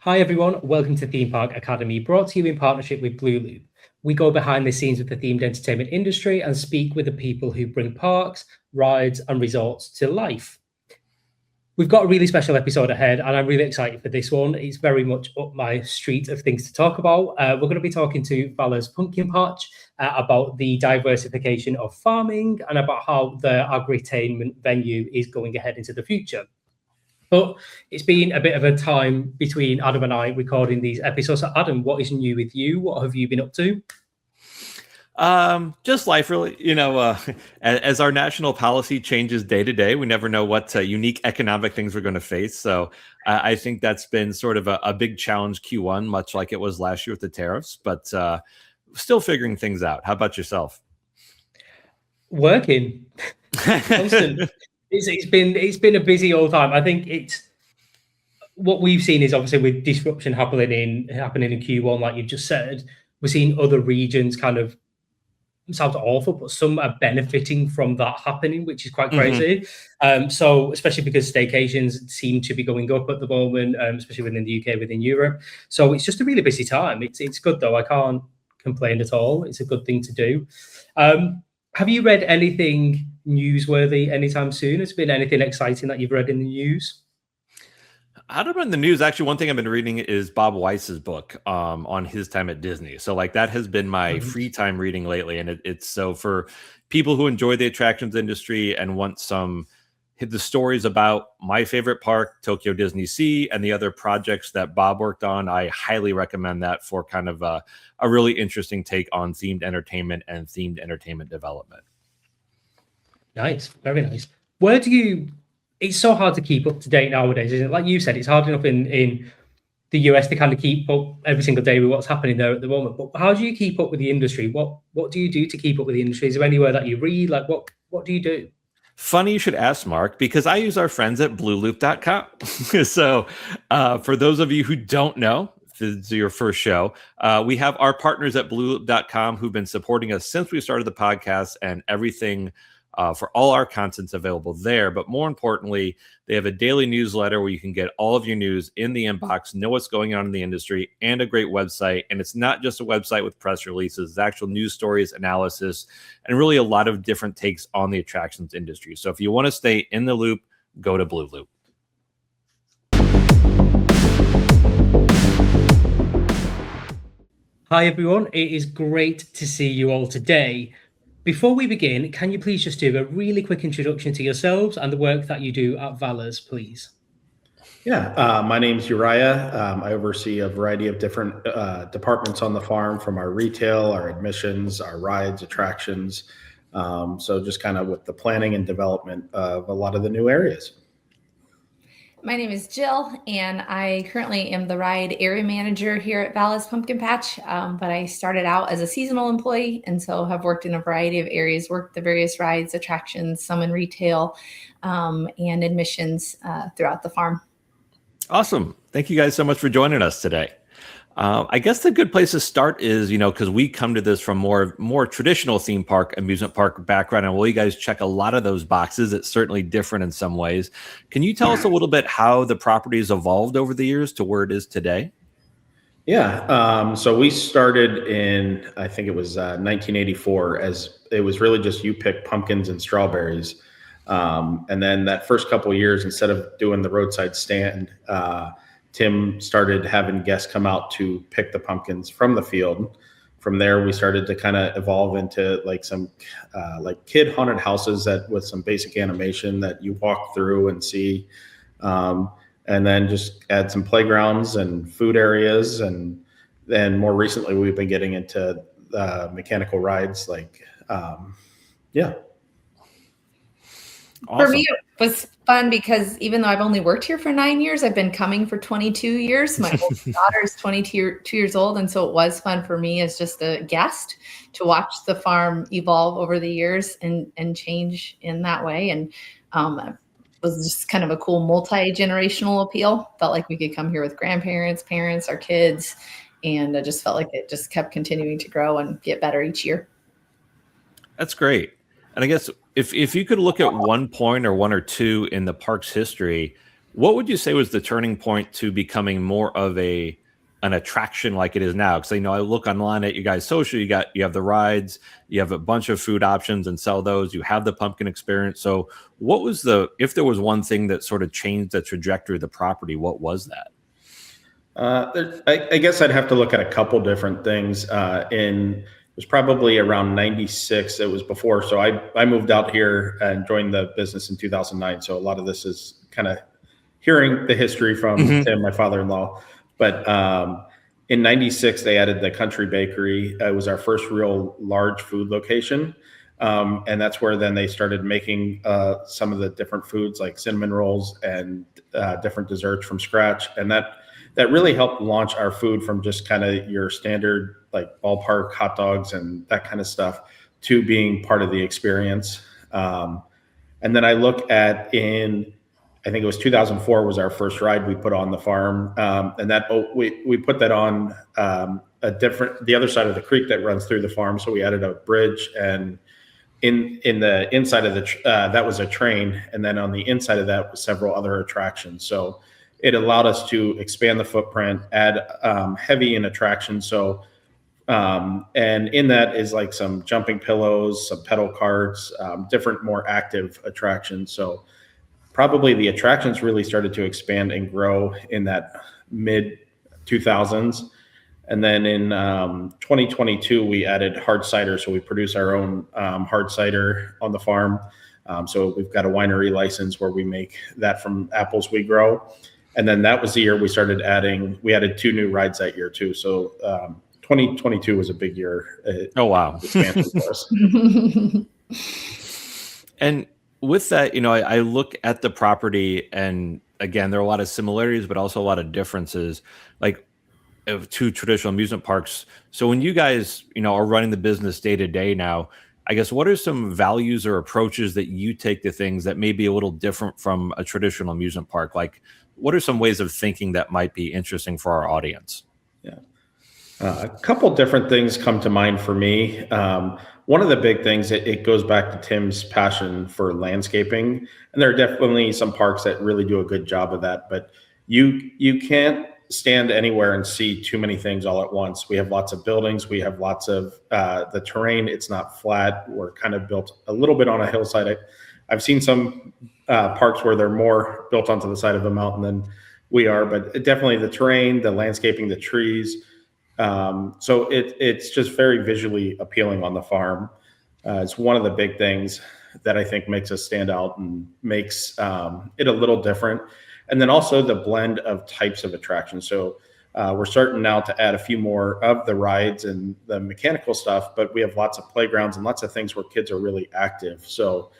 Hi everyone, welcome to Theme Park Academy, brought to you in partnership with blooloop. We go behind the scenes with the themed entertainment industry and speak with the people who bring parks, rides and resorts to life. We've got a really special episode ahead and I'm really excited for this one. It's very much up my street of things to talk about. We're going to be talking to Vala's Pumpkin Patch about the diversification of farming and about how the agri-tainment venue is going ahead into the future. But it's been a bit of a time between Adam and I recording these episodes. So Adam, what is new with you? What have you been up to? Just life, really. As our national policy changes day to day, we never know what unique economic things we're going to face. So I think that's been sort of a big challenge Q1, much like it was last year with the tariffs, but still figuring things out. How about yourself? Working. Constant. It's been a busy old time. I think it's what we've seen is obviously with disruption happening in Q1, like you've just said, we're seeing other regions kind of, sounds awful, but some are benefiting from that happening, which is quite crazy. So especially because staycations seem to be going up at the moment, especially within the UK, within Europe. So it's just a really busy time. It's good though. I can't complain at all. It's a good thing to do. Have you read anything newsworthy anytime soon? Has there been anything exciting that you've read in the news? I don't know in the news. Actually, one thing I've been reading is Bob Weiss's book on his time at Disney. So like that has been my free time reading lately. And it's so for people who enjoy the attractions industry and want the stories about my favorite park, Tokyo Disney Sea, and the other projects that Bob worked on, I highly recommend that for kind of a really interesting take on themed entertainment and themed entertainment development. Nice, very nice. It's so hard to keep up to date nowadays, isn't it? Like you said, it's hard enough in the US to kind of keep up every single day with what's happening there at the moment. But how do you keep up with the industry? What do you do to keep up with the industry? Is there anywhere that you read? Like what do you do? Funny you should ask, Mark, because I use our friends at blooloop.com. So for those of you who don't know, if this is your first show, we have our partners at blooloop.com who've been supporting us since we started the podcast, and everything for all our content's available there. But more importantly, they have a daily newsletter where you can get all of your news in the inbox, know what's going on in the industry, and a great website. And it's not just a website with press releases, it's actual news stories, analysis, and really a lot of different takes on the attractions industry. So if you want to stay in the loop, go to blooloop. Hi, everyone. It is great to see you all today. Before we begin, can you please just do a really quick introduction to yourselves and the work that you do at Vala's, please? Yeah, my name's Uriah. I oversee a variety of different departments on the farm, from our retail, our admissions, our rides, attractions. So just kind of with the planning and development of a lot of the new areas. My name is Jill, and I currently am the ride area manager here at Vala's Pumpkin Patch, but I started out as a seasonal employee, and so have worked in a variety of areas, worked the various rides, attractions, some in retail, and admissions throughout the farm. Awesome. Thank you guys so much for joining us today. I guess the good place to start is, because we come to this from more traditional theme park, amusement park background, and while you guys check a lot of those boxes, it's certainly different in some ways. Can you tell us a little bit how the property has evolved over the years to where it is today? Yeah. So we started in, I think it was 1984, as it was really just you pick pumpkins and strawberries. And then that first couple of years, instead of doing the roadside stand, Tim started having guests come out to pick the pumpkins from the field. From there, we started to kind of evolve into like some kid haunted houses with some basic animation that you walk through and see. And then just add some playgrounds and food areas. And then more recently, we've been getting into mechanical rides yeah. Awesome. For me, it was fun because even though I've only worked here for 9 years, I've been coming for 22 years. My oldest daughter is 22 years old. And so it was fun for me as just a guest to watch the farm evolve over the years and change in that way. And it was just kind of a cool multi-generational appeal. Felt like we could come here with grandparents, parents, our kids. And I just felt like it just kept continuing to grow and get better each year. That's great. And I guess if you could look at one point or one or two in the park's history What would you say was the turning point to becoming more of an attraction like it is now? Because I look online at you guys' social, you have the rides, you have a bunch of food options and sell those, you have the pumpkin experience. So what was if there was one thing that sort of changed the trajectory of the property, what was that? I guess I'd have to look at a couple different things. It was probably around 96. It was before. So I moved out here and joined the business in 2009. So a lot of this is kind of hearing the history from Tim, my father-in-law. But in 96, they added the Country Bakery. It was our first real large food location. And that's where then they started making some of the different foods like cinnamon rolls and different desserts from scratch. And that really helped launch our food from just kind of your standard like ballpark hot dogs and that kind of stuff to being part of the experience. And then I look at I think it was 2004 was our first ride we put on the farm. And we put that on the other side of the creek that runs through the farm. So we added a bridge, and in the inside of that was a train. And then on the inside of that was several other attractions. So it allowed us to expand the footprint, add heavy in attractions. So, and in that is like some jumping pillows, some pedal carts, different more active attractions. So probably the attractions really started to expand and grow in that mid 2000s. And then in 2022, we added hard cider. So we produce our own hard cider on the farm. So we've got a winery license where we make that from apples we grow. And then that was the year we started we added 2 new rides that year too. So 2022 was a big year. Oh, wow. Expansion for us. And with that, I look at the property, and again, there are a lot of similarities, but also a lot of differences, like of 2 traditional amusement parks. So when you guys, are running the business day to day now, I guess, what are some values or approaches that you take to things that may be a little different from a traditional amusement park? Like, what are some ways of thinking that might be interesting for our audience? Yeah. A couple different things come to mind for me. One of the big things, it goes back to Tim's passion for landscaping. And there are definitely some parks that really do a good job of that. But you can't stand anywhere and see too many things all at once. We have lots of buildings. We have lots of the terrain. It's not flat. We're kind of built a little bit on a hillside. I've seen some parks where they're more built onto the side of a mountain than we are, but definitely the terrain, the landscaping, the trees. So it's just very visually appealing on the farm. It's one of the big things that I think makes us stand out and makes it a little different. And then also the blend of types of attractions. So we're starting now to add a few more of the rides and the mechanical stuff, but we have lots of playgrounds and lots of things where kids are really active. So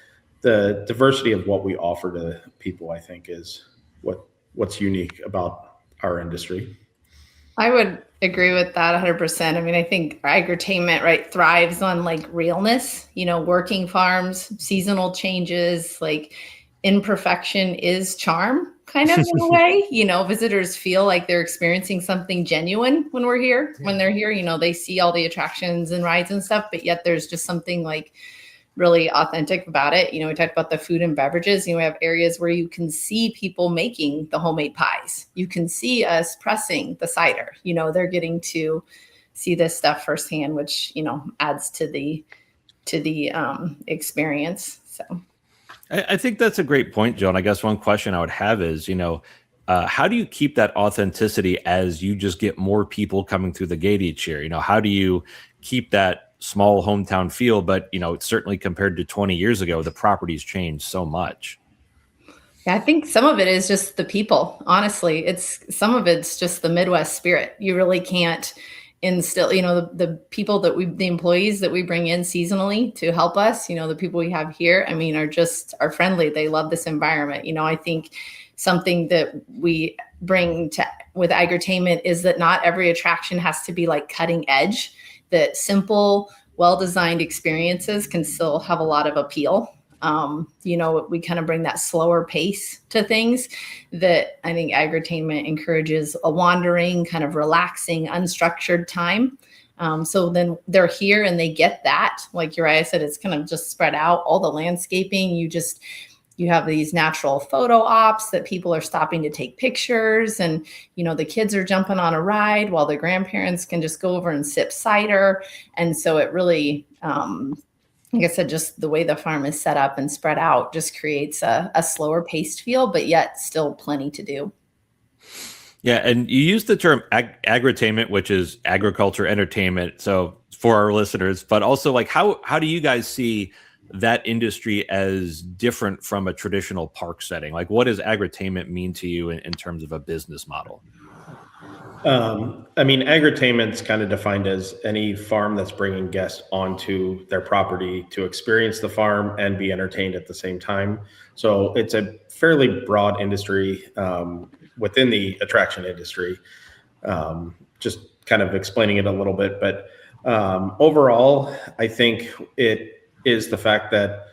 the diversity of what we offer to people, I think, is what's unique about our industry. I would agree with that 100%. I mean, I think agritainment, right, thrives on like realness, working farms, seasonal changes, like imperfection is charm kind of in a way. Visitors feel like they're experiencing something genuine when we're here. Yeah. When they're here, they see all the attractions and rides and stuff, but yet there's just something like really authentic about it. We talked about the food and beverages. We have areas where you can see people making the homemade pies. You can see us pressing the cider. They're getting to see this stuff firsthand, which adds to the experience. So, I think that's a great point, Joan. I guess one question I would have is, how do you keep that authenticity as you just get more people coming through the gate each year? How do you keep that small hometown feel, but certainly compared to 20 years ago, the property's changed so much. Yeah, I think some of it is just the people. Honestly, some of it's just the Midwest spirit. You really can't instill, the people the employees that we bring in seasonally to help us, the people we have here, are friendly. They love this environment. I think something that we bring with agritainment is that not every attraction has to be like cutting edge. That simple, well-designed experiences can still have a lot of appeal. We kind of bring that slower pace to things that I think agritainment encourages a wandering, kind of relaxing, unstructured time. So then they're here and they get that. Like Uriah said, it's kind of just spread out, all the landscaping. you have these natural photo ops that people are stopping to take pictures, and the kids are jumping on a ride while the grandparents can just go over and sip cider. And so it really, like I said, just the way the farm is set up and spread out just creates a slower paced feel, but yet still plenty to do. Yeah, and you use the term agritainment, which is agriculture entertainment. So for our listeners, but also like how do you guys see that industry as different from a traditional park setting? Like, what does agritainment mean to you in terms of a business model? I mean, agritainment's kind of defined as any farm that's bringing guests onto their property to experience the farm and be entertained at the same time. So it's a fairly broad industry within the attraction industry. Just kind of explaining it a little bit, but overall, I think it is the fact that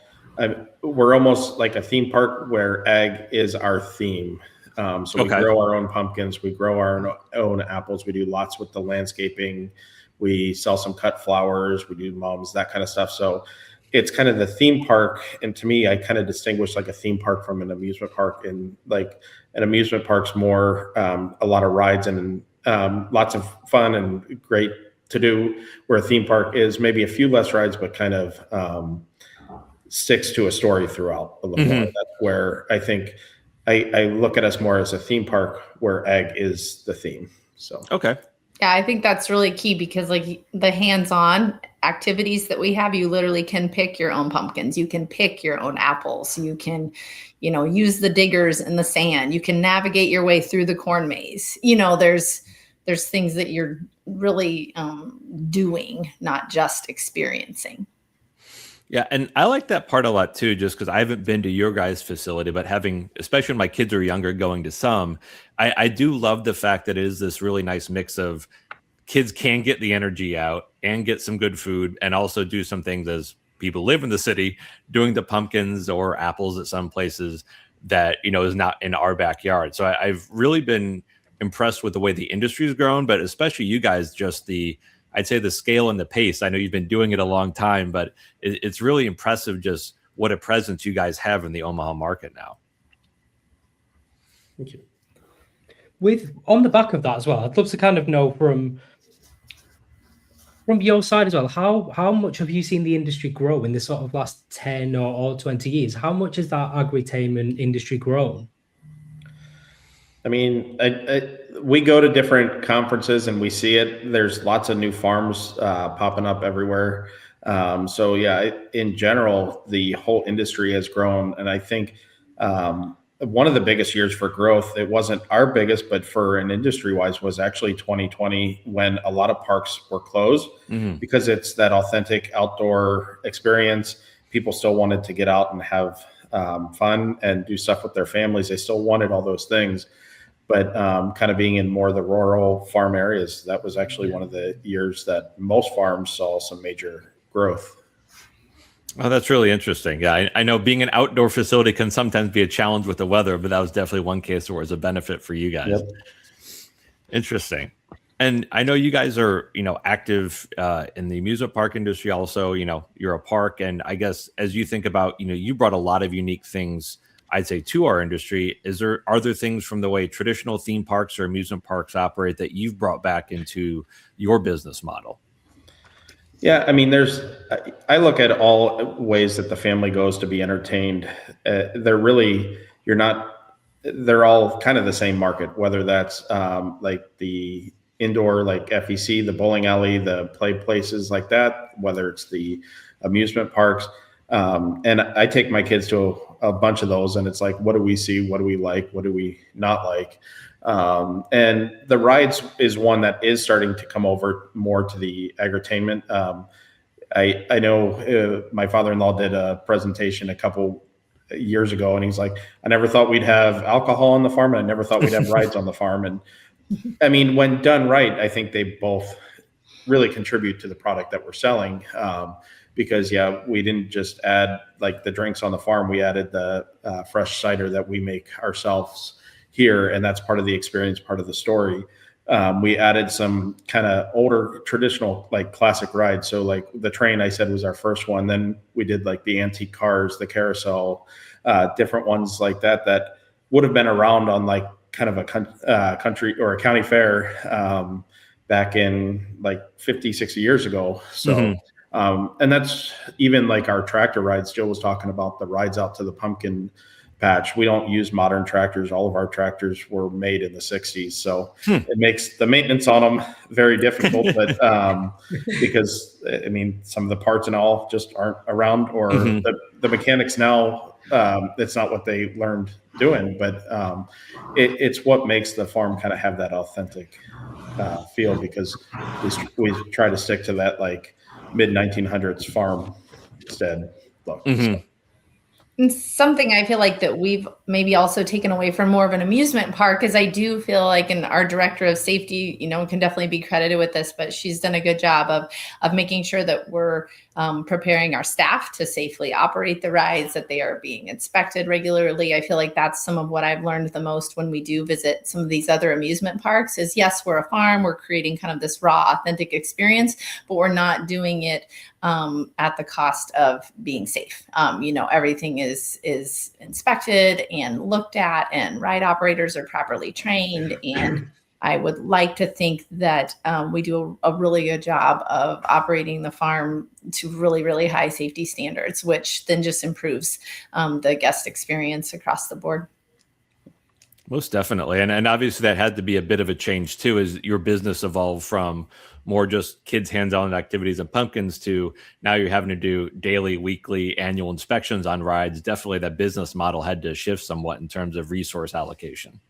we're almost like a theme park where ag is our theme. So we grow our own pumpkins, we grow our own apples, we do lots with the landscaping, we sell some cut flowers, we do mums, that kind of stuff. So it's kind of the theme park. And to me, I kind of distinguish like a theme park from an amusement park. And like an amusement park's more a lot of rides and lots of fun and great to do, where a theme park is maybe a few less rides, but kind of sticks to a story throughout a little more. That's where I think I look at us more as a theme park where ag is the theme. So, okay. Yeah, I think that's really key, because like the hands-on activities that we have, you literally can pick your own pumpkins. You can pick your own apples. You can, use the diggers in the sand. You can navigate your way through the corn maze. There's things that you're really doing, not just experiencing. Yeah, and I like that part a lot too, just because I haven't been to your guys' facility, but having, especially when my kids are younger, going to some, I do love the fact that it is this really nice mix of kids can get the energy out and get some good food, and also do some things as people live in the city, doing the pumpkins or apples at some places that, is not in our backyard. So I've really been impressed with the way the industry's grown, but especially you guys, just I'd say the scale and the pace. I know you've been doing it a long time, but it's really impressive just what a presence you guys have in the Omaha market now. Thank you. On the back of that as well, I'd love to kind of know from your side as well, how much have you seen the industry grow in the sort of last 10 or 20 years? How much has that agritainment industry grown? I mean, we go to different conferences and we see it. There's lots of new farms popping up everywhere. So yeah, in general, the whole industry has grown. And I think one of the biggest years for growth, it wasn't our biggest, but for an industry-wise, was actually 2020, when a lot of parks were closed because it's that authentic outdoor experience. People still wanted to get out and have fun and do stuff with their families. They still wanted all those things. But kind of being in more of the rural farm areas, that was actually one of the years that most farms saw some major growth. Oh, that's really interesting. Yeah, I know being an outdoor facility can sometimes be a challenge with the weather, but that was definitely one case where it was a benefit for you guys. Yep. Interesting. And I know you guys are, active in the amusement park industry also. You're a park. And I guess as you think about, you brought a lot of unique things, I'd say, to our industry. Are there things from the way traditional theme parks or amusement parks operate that you've brought back into your business model? Yeah, I mean, I look at all ways that the family goes to be entertained. They're all kind of the same market, whether that's like the indoor, like FEC, the bowling alley, the play places like that, whether it's the amusement parks. And I take my kids to a bunch of those, and it's like, what do we see? What do we like? What do we not like? And the rides is one that is starting to come over more to the agritainment. I know my father-in-law did a presentation a couple years ago, and he's like, I never thought we'd have alcohol on the farm, and I never thought we'd have rides on the farm. And I mean, when done right, I think they both really contribute to the product that we're selling. Because we didn't just add like the drinks on the farm, we added the fresh cider that we make ourselves here. And that's part of the experience, part of the story. We added some kind of older traditional, like classic rides. So like the train, I said, was our first one. Then we did like the antique cars, the carousel, different ones like that would have been around on like kind of a country or a county fair back in like 50, 60 years ago. So, and that's even like our tractor rides. Joe was talking about the rides out to the pumpkin patch. We don't use modern tractors. All of our tractors were made in the 60s. So it makes the maintenance on them very difficult, but because I mean, some of the parts and all just aren't around, or the mechanics now, it's not what they learned doing, but it's what makes the farm kind of have that authentic feel, because we try to stick to that like mid 1900s farm stead look. So. And something I feel like that we've maybe also taken away from more of an amusement park is I do feel like, and our director of safety, can definitely be credited with this, but she's done a good job of making sure that we're preparing our staff to safely operate the rides, that they are being inspected regularly. I feel like that's some of what I've learned the most when we do visit some of these other amusement parks is, yes, we're a farm, we're creating kind of this raw, authentic experience, but we're not doing it at the cost of being safe. Everything is inspected and looked at, and ride operators are properly trained. And I would like to think that we do a really good job of operating the farm to really, really high safety standards, which then just improves the guest experience across the board. Most definitely. And obviously that had to be a bit of a change too, as your business evolved from more just kids hands-on activities and pumpkins to now you're having to do daily, weekly, annual inspections on rides. Definitely that business model had to shift somewhat in terms of resource allocation.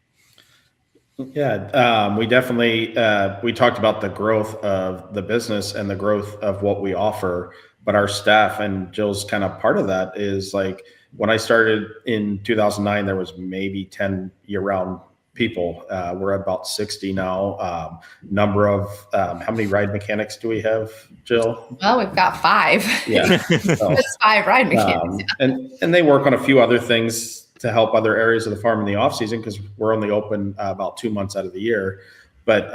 Yeah, we definitely, we talked about the growth of the business and the growth of what we offer, but our staff, and Jill's kind of part of that, is like when I started in 2009, there was maybe 10 year-round people. We're at about 60 now. Number of, how many ride mechanics do we have, Jill? Well, we've got 5. Yeah. So, it's 5 ride mechanics. And they work on a few other things to help other areas of the farm in the off season, because we're only open about 2 months out of the year. But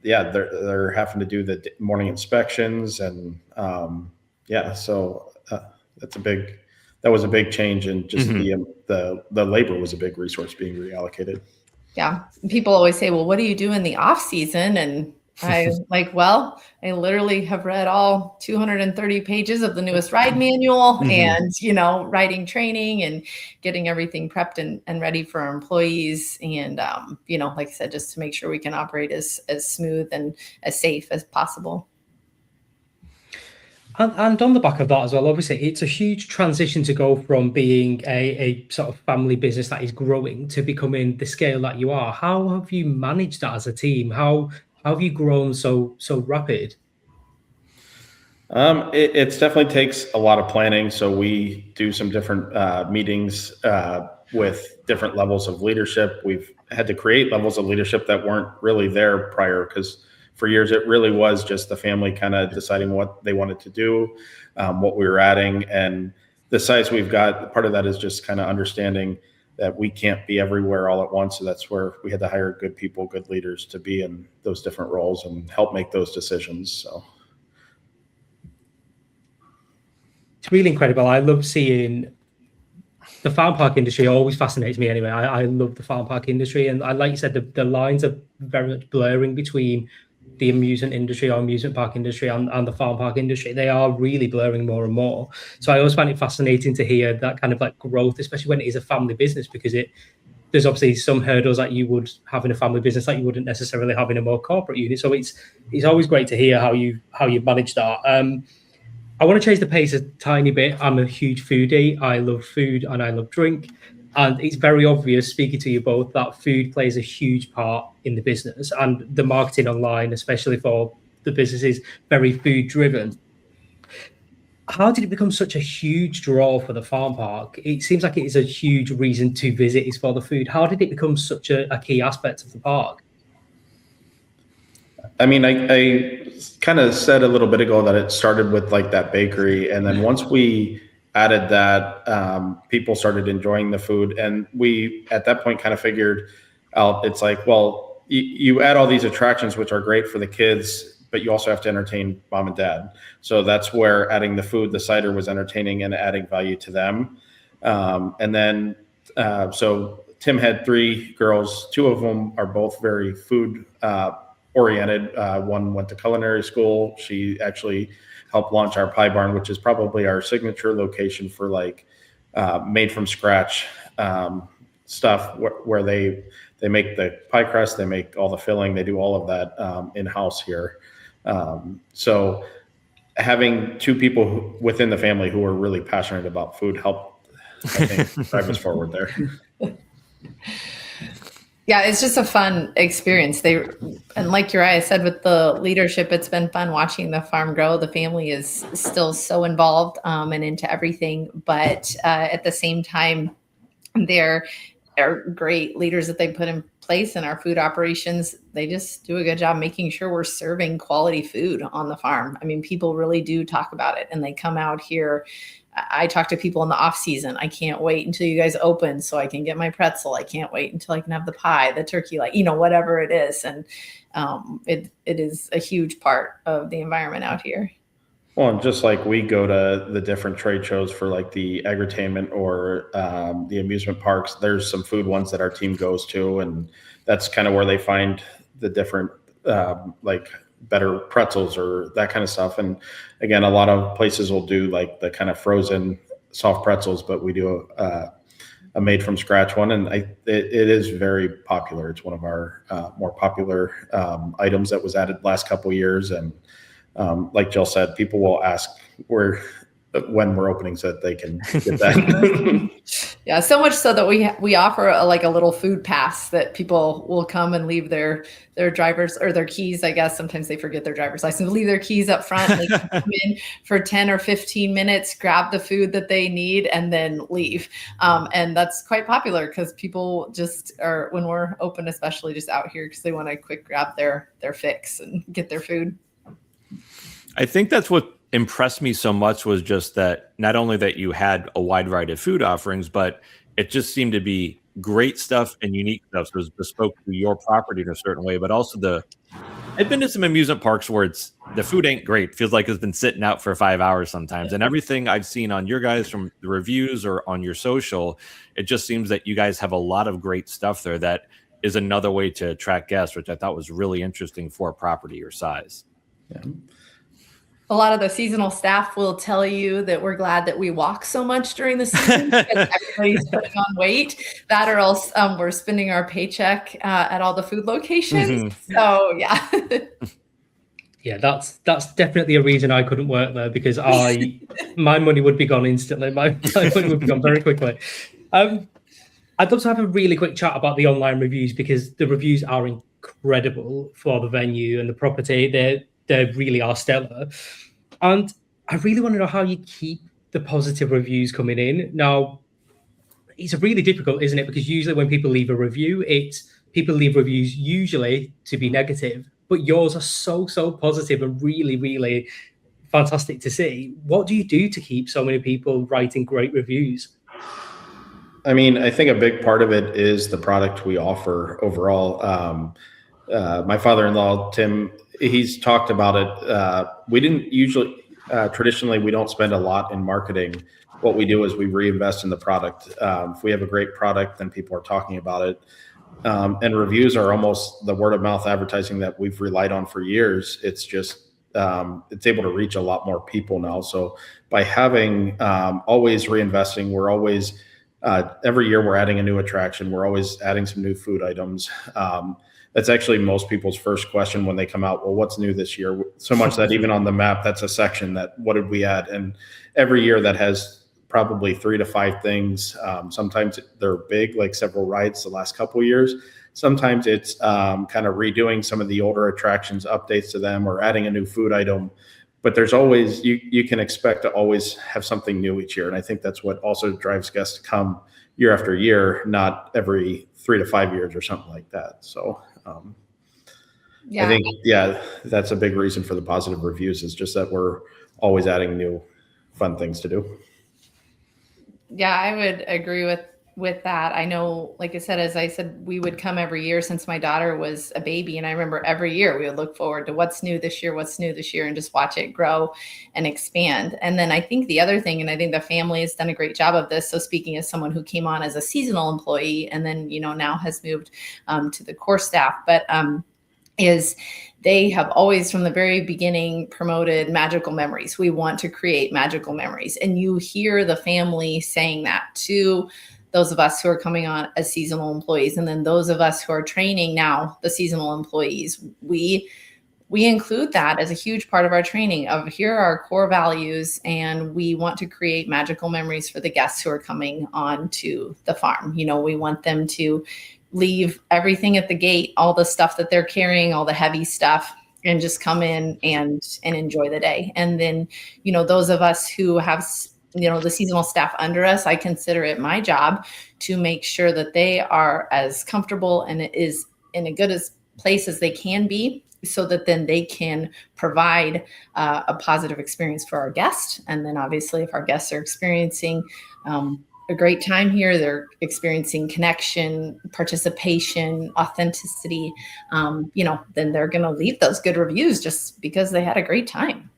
they're having to do the morning inspections, and so that was a big change, and just the labor was a big resource being reallocated. Yeah, people always say, "Well, what do you do in the off season?" And I I literally have read all 230 pages of the newest ride manual and, riding training and getting everything prepped and ready for our employees. And, like I said, just to make sure we can operate as smooth and as safe as possible. And on the back of that as well, obviously, it's a huge transition to go from being a sort of family business that is growing to becoming the scale that you are. How have you managed that as a team? How have you grown so rapid? It definitely takes a lot of planning. So we do some different meetings with different levels of leadership. We've had to create levels of leadership that weren't really there prior, because for years it really was just the family kind of deciding what they wanted to do, what we were adding, and the size we've got. Part of that is just kind of understanding that we can't be everywhere all at once. So that's where we had to hire good people, good leaders to be in those different roles and help make those decisions. So it's really incredible. I love seeing the farm park industry. Always fascinates me anyway. I love the farm park industry. And like you said, the lines are very much blurring between the amusement industry or amusement park industry and the farm park industry. They are really blurring more and more. So I always find it fascinating to hear that kind of like growth, especially when it is a family business, because there's obviously some hurdles that you would have in a family business that you wouldn't necessarily have in a more corporate unit. So it's always great to hear how you manage that. I want to change the pace a tiny bit. I'm a huge foodie. I love food and I love drink. And it's very obvious, speaking to you both, that food plays a huge part in the business, and the marketing online, especially for the business, is very food driven. How did it become such a huge draw for the farm park? It seems like it is a huge reason to visit is for the food. How did it become such a key aspect of the park? I mean, I kind of said a little bit ago that it started with like that bakery. And then once we added that, people started enjoying the food. And we, at that point, kind of figured out, it's like, well, you add all these attractions, which are great for the kids, but you also have to entertain mom and dad. So that's where adding the food, the cider was entertaining and adding value to them. And then, so Tim had 3 girls. 2 of them are both very food oriented. One went to culinary school. She actually helped launch our Pie Barn, which is probably our signature location for like made from scratch stuff where they make the pie crust, they make all the filling, they do all of that in-house here. So having 2 people within the family who are really passionate about food helped, I think, drive us forward there. Yeah, it's just a fun experience. And like Uriah said, with the leadership, it's been fun watching the farm grow. The family is still so involved and into everything, but at the same time, they're great leaders that they put in place in our food operations. They just do a good job making sure we're serving quality food on the farm. I mean, people really do talk about it, and they come out here. I talk to people in the off season. I can't wait until you guys open so I can get my pretzel. I can't wait until I can have the pie, the turkey, like, whatever it is. And it is a huge part of the environment out here. Well, and just like we go to the different trade shows for like the agri-tainment or the amusement parks, there's some food ones that our team goes to, and that's kind of where they find the different like better pretzels or that kind of stuff. And again, a lot of places will do like the kind of frozen soft pretzels, but we do a made from scratch one, and it is very popular. It's one of our more popular items that was added last couple of years. And like Jill said, people will ask when we're opening so that they can get that. Yeah, so much so that we offer a little food pass that people will come and leave their drivers or their keys. I guess sometimes they forget their driver's license, leave their keys up front. They can come in for 10 or 15 minutes, grab the food that they need, and then leave. And that's quite popular because people just are, when we're open, especially just out here, because they want to quick grab their fix and get their food. I think that's what impressed me so much, was just that not only that you had a wide variety of food offerings, but it just seemed to be great stuff and unique stuff. So it was bespoke to your property in a certain way, but also I've been to some amusement parks where the food ain't great. It feels like it's been sitting out for 5 hours sometimes. And everything I've seen on your guys from the reviews or on your social, it just seems that you guys have a lot of great stuff there that is another way to attract guests, which I thought was really interesting for a property your size. Yeah. A lot of the seasonal staff will tell you that we're glad that we walk so much during the season because everybody's putting on weight. That or else we're spending our paycheck at all the food locations. Mm-hmm. So yeah. Yeah, that's definitely a reason I couldn't work there, because my money would be gone instantly. My money would be gone very quickly. I'd love to have a really quick chat about the online reviews, because the reviews are incredible for the venue and the property. They really are stellar. And I really want to know how you keep the positive reviews coming in. Now, it's really difficult, isn't it? Because usually when people leave a review, people leave reviews usually to be negative, but yours are so positive and really, really fantastic to see. What do you do to keep so many people writing great reviews? I mean, I think a big part of it is the product we offer overall. My father-in-law, Tim, he's talked about it. We didn't usually, traditionally, we don't spend a lot in marketing. What we do is we reinvest in the product. If we have a great product, then people are talking about it. And reviews are almost the word of mouth advertising that we've relied on for years. It's just, it's able to reach a lot more people now. So by having always reinvesting, we're always, every year we're adding a new attraction. We're always adding some new food items. That's actually most people's first question when they come out. Well, what's new this year? So much that even on the map, that's a section that what did we add? And every year that has probably 3 to 5 things. Sometimes they're big, like several rides the last couple of years. Sometimes it's kind of redoing some of the older attractions, updates to them, or adding a new food item. But there's always, you can expect to always have something new each year. And I think that's what also drives guests to come year after year, not every 3 to 5 years or something like that. So I think, that's a big reason for the positive reviews, is just that we're always adding new fun things to do. Yeah, I would agree with with that. I know, like I said, as I said, we would come every year since my daughter was a baby. And I remember every year we would look forward to what's new this year, and just watch it grow and expand. And then I think the other thing, and I think the family has done a great job of this. So speaking as someone who came on as a seasonal employee and then, now has moved to the core staff, but is they have always from the very beginning promoted magical memories. We want to create magical memories. And you hear the family saying that to those of us who are coming on as seasonal employees. And then those of us who are training now, the seasonal employees, we include that as a huge part of our training of here are our core values. And we want to create magical memories for the guests who are coming on to the farm. We want them to leave everything at the gate, all the stuff that they're carrying, all the heavy stuff, and just come in and enjoy the day. And then, those of us who have, the seasonal staff under us, I consider it my job to make sure that they are as comfortable and it is in a good place as they can be, so that then they can provide a positive experience for our guests. And then obviously if our guests are experiencing a great time here, they're experiencing connection, participation, authenticity, then they're going to leave those good reviews just because they had a great time.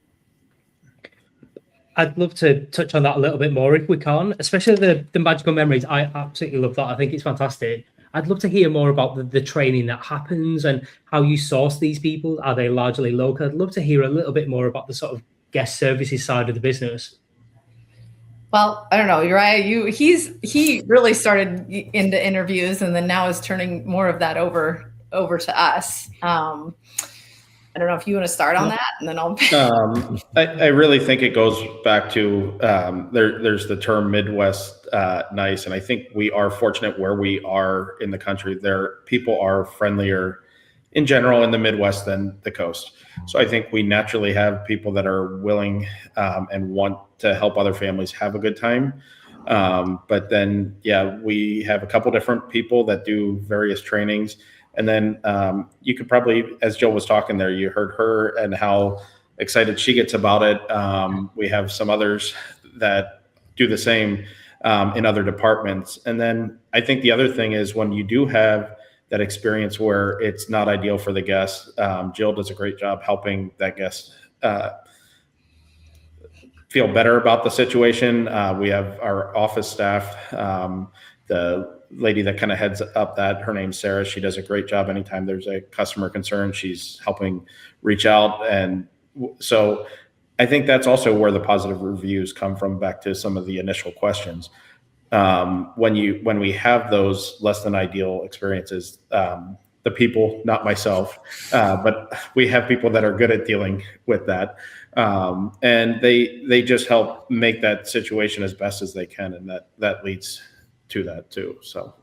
I'd love to touch on that a little bit more if we can, especially the magical memories. I absolutely love that. I think it's fantastic. I'd love to hear more about the training that happens and how you source these people. Are they largely local? I'd love to hear a little bit more about the sort of guest services side of the business. Well, I don't know, Uriah, he really started into interviews and then now is turning more of that over to us. I don't know if you want to start on that and then I'll. I really think it goes back to there's the term Midwest nice. And I think we are fortunate where we are in the country. People are friendlier in general in the Midwest than the coast. So I think we naturally have people that are willing and want to help other families have a good time. But then, we have a couple different people that do various trainings. And then you could probably, as Jill was talking there, you heard her and how excited she gets about it. We have some others that do the same in other departments. And then I think the other thing is when you do have that experience where it's not ideal for the guest, Jill does a great job helping that guest feel better about the situation. We have our office staff, the lady that kind of heads up that, her name's Sarah. She does a great job. Anytime there's a customer concern, she's helping reach out. And so I think that's also where the positive reviews come from, back to some of the initial questions. When we have those less than ideal experiences, the people, not myself, but we have people that are good at dealing with that. And they just help make that situation as best as they can. And that leads to that too. So.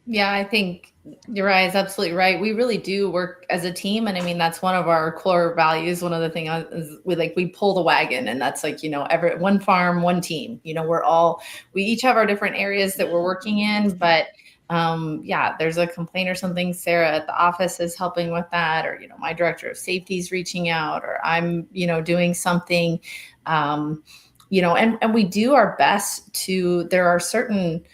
Yeah, I think Uriah is absolutely right. We really do work as a team. And I mean, that's one of our core values. One of the things is we pull the wagon, and that's every one farm, one team, we each have our different areas that we're working in, but there's a complaint or something, Sarah at the office is helping with that, or, my director of safety is reaching out, or I'm, doing something, and we do our best there are certain,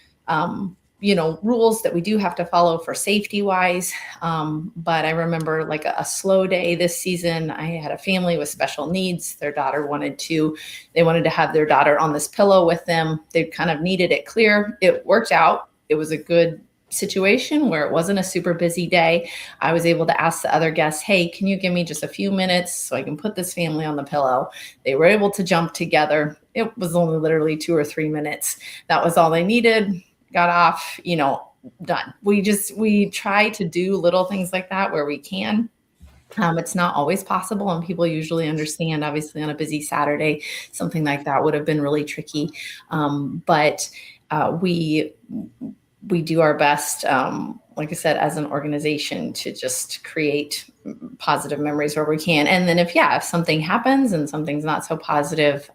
rules that we do have to follow for safety wise. But I remember like a slow day this season, I had a family with special needs. Their daughter wanted to have their daughter on this pillow with them. They kind of needed it clear. It worked out. It was a good situation where it wasn't a super busy day. I was able to ask the other guests, hey, can you give me just a few minutes so I can put this family on the pillow? They were able to jump together. It was only literally 2 or 3 minutes. That was all they needed. Got off, done. We try to do little things like that where we can. It's not always possible, and people usually understand, obviously on a busy Saturday, something like that would have been really tricky. But we do our best, like I said, as an organization, to just create positive memories where we can. And then if something happens and something's not so positive,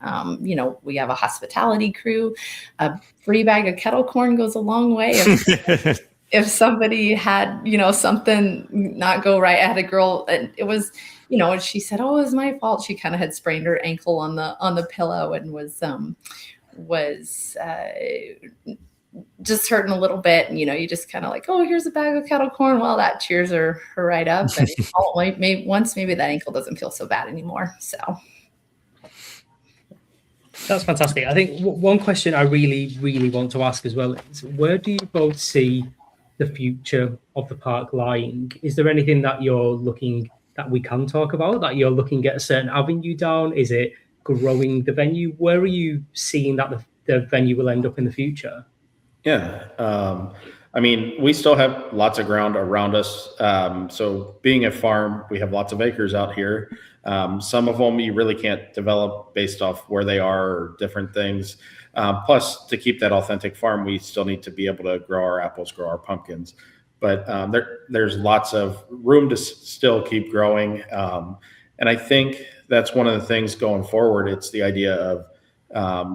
we have a hospitality crew. A free bag of kettle corn goes a long way. If somebody had, something not go right, I had a girl, and it was, and she said, oh, it was my fault. She kind of had sprained her ankle on the pillow and was just hurting a little bit. And, you just kind of like, oh, here's a bag of kettle corn. Well, that cheers her right up. And maybe that ankle doesn't feel so bad anymore. So. That's fantastic. I think one question I really, really want to ask as well is, where do you both see the future of the park lying? Is there anything that you're looking that we can talk about, that you're looking at a certain avenue down? Is it growing the venue? Where are you seeing that the venue will end up in the future? Yeah. I mean, we still have lots of ground around us. So being a farm, we have lots of acres out here. Some of them you really can't develop based off where they are or different things. Plus, to keep that authentic farm, we still need to be able to grow our apples, grow our pumpkins. But there's lots of room to still keep growing. And I think that's one of the things going forward. It's the idea of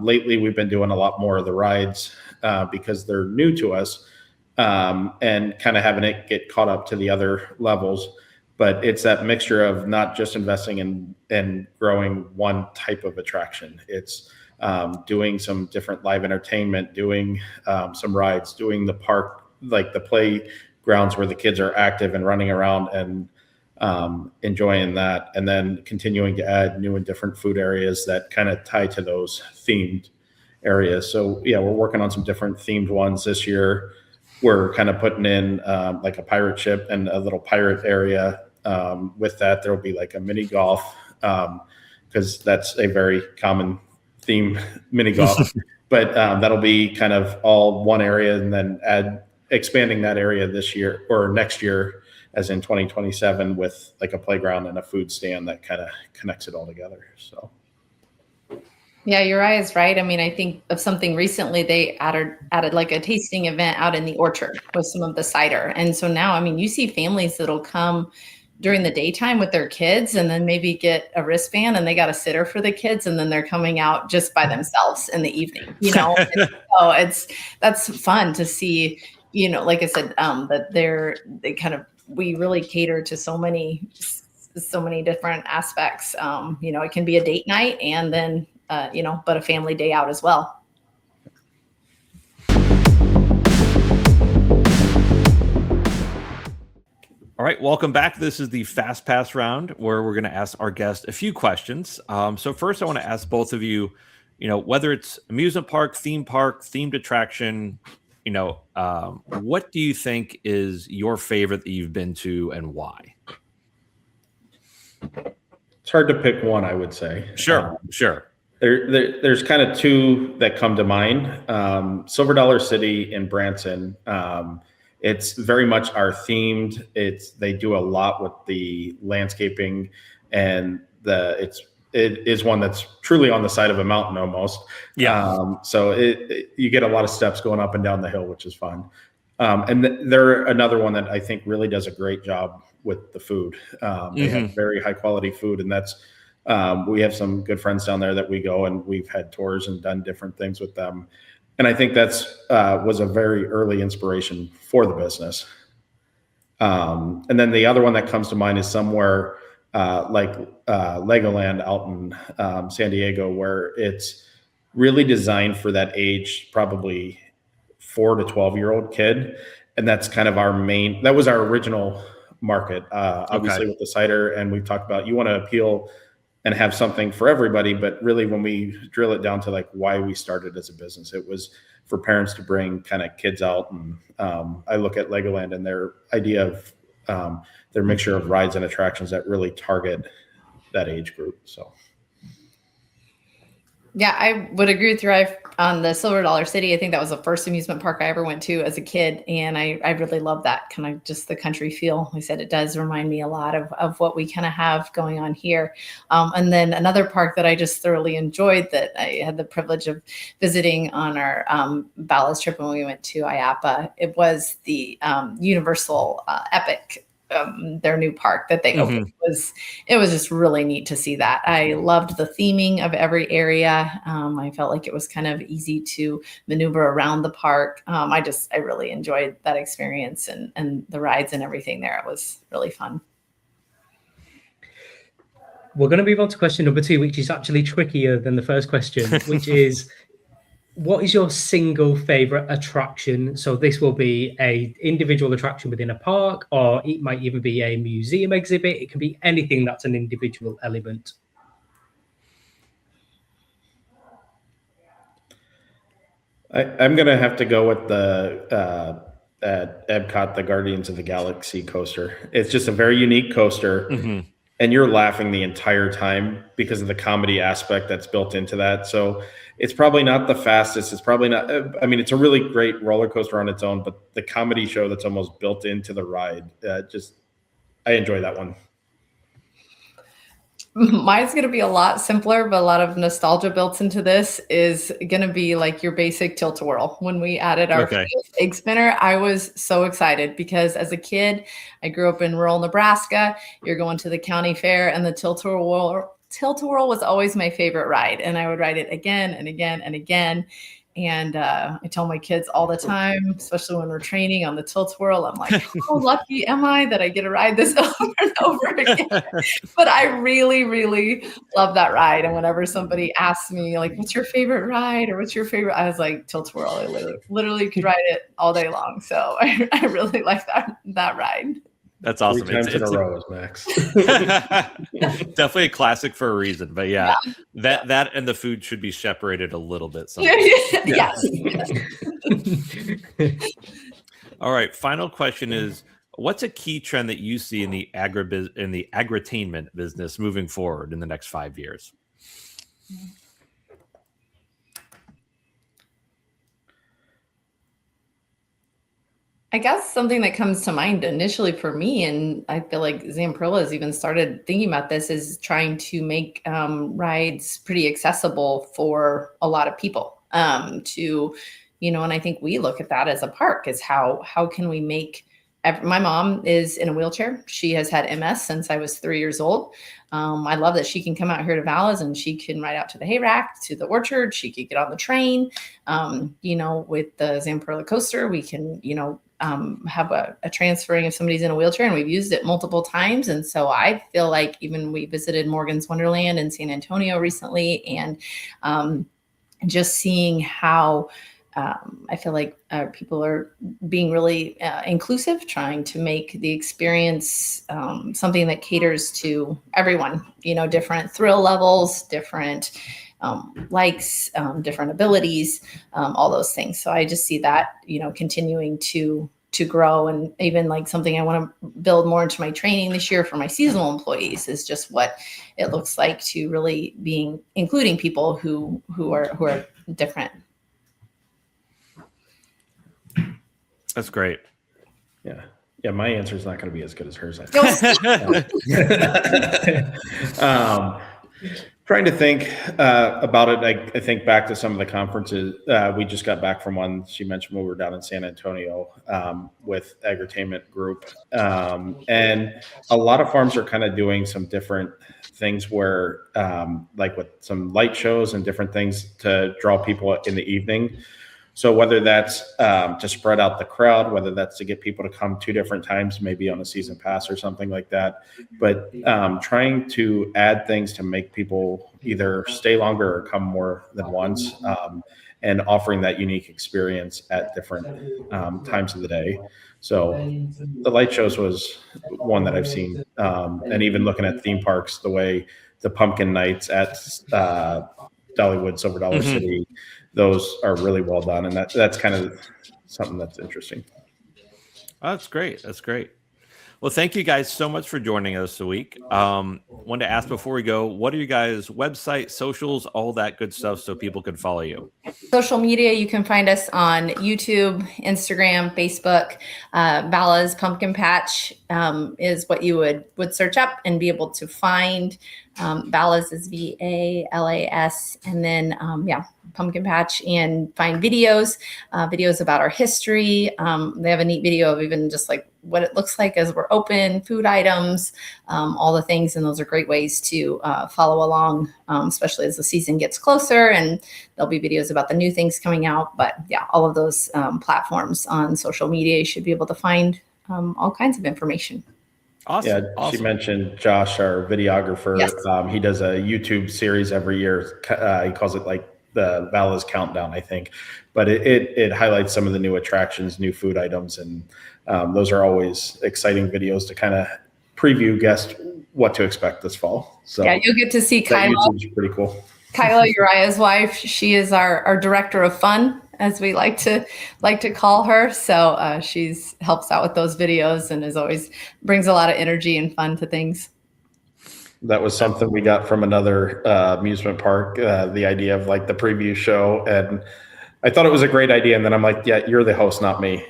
lately we've been doing a lot more of the rides because they're new to us, and kind of having it get caught up to the other levels. But it's that mixture of not just investing in growing one type of attraction. It's doing some different live entertainment, doing some rides, doing the park, like the playgrounds where the kids are active and running around and enjoying that, and then continuing to add new and different food areas that kind of tie to those themed areas. So yeah, we're working on some different themed ones this year. We're kind of putting in like a pirate ship and a little pirate area. With that, there will be like a mini golf, because that's a very common theme, mini golf. But that'll be kind of all one area, and then expanding that area this year or next year, as in 2027, with like a playground and a food stand that kind of connects it all together. So. Yeah, Uriah is right. I mean, I think of something recently, they added like a tasting event out in the orchard with some of the cider. And so now, I mean, you see families that'll come during the daytime with their kids and then maybe get a wristband and they got a sitter for the kids. And then they're coming out just by themselves in the evening, And so that's fun to see, like I said, that we really cater to so many different aspects. It can be a date night and then, but a family day out as well. All right, welcome back. This is the Fast Pass round where we're going to ask our guest a few questions. So first, I want to ask both of you, whether it's amusement park, themed attraction, what do you think is your favorite that you've been to and why? It's hard to pick one, I would say. Sure. There's kind of two that come to mind. Silver Dollar City in Branson. It's very much our themed. They do a lot with the landscaping, and it is one that's truly on the side of a mountain almost. Yeah. So you get a lot of steps going up and down the hill, which is fun. And they're another one that I think really does a great job with the food. They have very high quality food, and that's we have some good friends down there that we go, and we've had tours and done different things with them. And I think that's was a very early inspiration for the business. And then the other one that comes to mind is somewhere like Legoland out in San Diego, where it's really designed for that age, probably 4 to 12-year-old kid. And that's kind of that was our original market, obviously with the cider. And we've talked about, you want to appeal and have something for everybody. But really, when we drill it down to like why we started as a business, it was for parents to bring kind of kids out. And I look at Legoland and their idea of their mixture of rides and attractions that really target that age group. So. Yeah, I would agree with you on the Silver Dollar City. I think that was the first amusement park I ever went to as a kid. And I really love that kind of just the country feel. Like I said, it does remind me a lot of what we kind of have going on here. And then another park that I just thoroughly enjoyed that I had the privilege of visiting on our Vala's trip when we went to IAPA, it was the Universal Epic, their new park that they opened. It was just really neat to see that. I loved the theming of every area. I felt like it was kind of easy to maneuver around the park. I really enjoyed that experience and the rides and everything there. It was really fun. We're going to move on to question number 2, which is actually trickier than the first question, which is, what is your single favorite attraction? So this will be a individual attraction within a park, or it might even be a museum exhibit. It can be anything that's an individual element. I'm going to have to go with the at Epcot, the Guardians of the Galaxy coaster. It's just a very unique coaster, and you're laughing the entire time because of the comedy aspect that's built into that. So it's probably not the fastest. It's probably not. I mean, it's a really great roller coaster on its own, but the comedy show that's almost built into the ride, I enjoy that one. Mine's going to be a lot simpler, but a lot of nostalgia built into this is going to be like your basic tilt-a-whirl. When we added our egg spinner, I was so excited because as a kid, I grew up in rural Nebraska. You're going to the county fair, and the tilt-a-whirl was always my favorite ride. And I would ride it again and again and again. And I tell my kids all the time, especially when we're training on the tilt-a-whirl, I'm like, how lucky am I that I get to ride this over and over again? But I really, really love that ride. And whenever somebody asks me, like, what's your favorite ride or what's your favorite? I was like, tilt-a-whirl. I literally could ride it all day long. So I really like that ride. That's awesome. 3 times in a row, Max. Definitely a classic for a reason. But that and the food should be separated a little bit. Yes. All right. Final question is: what's a key trend that you see in the agritainment business moving forward in the next 5 years? I guess something that comes to mind initially for me, and I feel like Zamperla has even started thinking about this, is trying to make rides pretty accessible for a lot of people. And I think we look at that as a park, is how can we make. My mom is in a wheelchair. She has had MS since I was 3 years old. I love that she can come out here to Vala's and she can ride out to the hay rack, to the orchard. She could get on the train. With the Zamperla coaster, we can, have a transferring if somebody's in a wheelchair, and we've used it multiple times. And so I feel like even we visited Morgan's Wonderland in San Antonio recently, and just seeing how I feel like people are being really inclusive, trying to make the experience something that caters to everyone, different thrill levels, different likes, different abilities, all those things. So I just see that, continuing to grow, and even like something I want to build more into my training this year for my seasonal employees is just what it looks like to really including people who are different. That's great. Yeah. My answer is not going to be as good as hers, I think. Trying to think about it. I think back to some of the conferences. We just got back from one. She mentioned when we were down in San Antonio with Agritainment Group. And a lot of farms are kind of doing some different things where, like with some light shows and different things to draw people in the evening. So whether that's to spread out the crowd, whether that's to get people to come 2 different times, maybe on a season pass or something like that, but trying to add things to make people either stay longer or come more than once, and offering that unique experience at different times of the day. So the light shows was one that I've seen, and even looking at theme parks, the way the pumpkin nights at Dollywood, Silver Dollar City, those are really well done, and that's kind of something that's interesting. Oh, that's great. That's great. Well, thank you guys so much for joining us this week. Wanted to ask before we go, what are you guys' website, socials, all that good stuff so people can follow you? Social media, you can find us on YouTube, Instagram, Facebook. Vala's Pumpkin Patch is what you would search up and be able to find. Vala's is VALAS, and then Pumpkin Patch, and find videos about our history. They have a neat video of even just like what it looks like as we're open, food items, all the things, and those are great ways to follow along, especially as the season gets closer, and there'll be videos about the new things coming out. But all of those platforms on social media, you should be able to find all kinds of information. Awesome. Yeah, awesome. She mentioned Josh, our videographer. Yes. He does a YouTube series every year. He calls it like the Vala's countdown, I think. But it highlights some of the new attractions, new food items, and those are always exciting videos to kind of preview guests what to expect this fall. So yeah, you'll get to see Kyla. YouTube's pretty cool. Kyla, Uriah's wife, she is our director of fun, as we like to call her. So she's helps out with those videos and always brings a lot of energy and fun to things. That was something we got from another amusement park, the idea of like the preview show. And I thought it was a great idea. And then I'm like, yeah, you're the host, not me.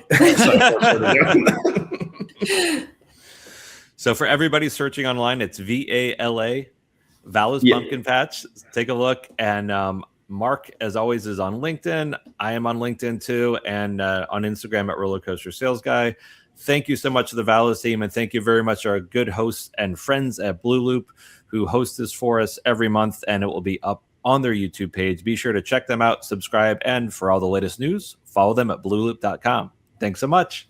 So for everybody searching online, it's Vala, Vala's Pumpkin Patch. Take a look. And Mark, as always, is on LinkedIn. I am on LinkedIn too, and on Instagram at Roller Coaster Sales Guy. Thank you so much to the Vala's team, and thank you very much to our good hosts and friends at blooloop who host this for us every month, and it will be up on their YouTube page. Be sure to check them out, subscribe, and for all the latest news, follow them at blooloop.com. Thanks so much.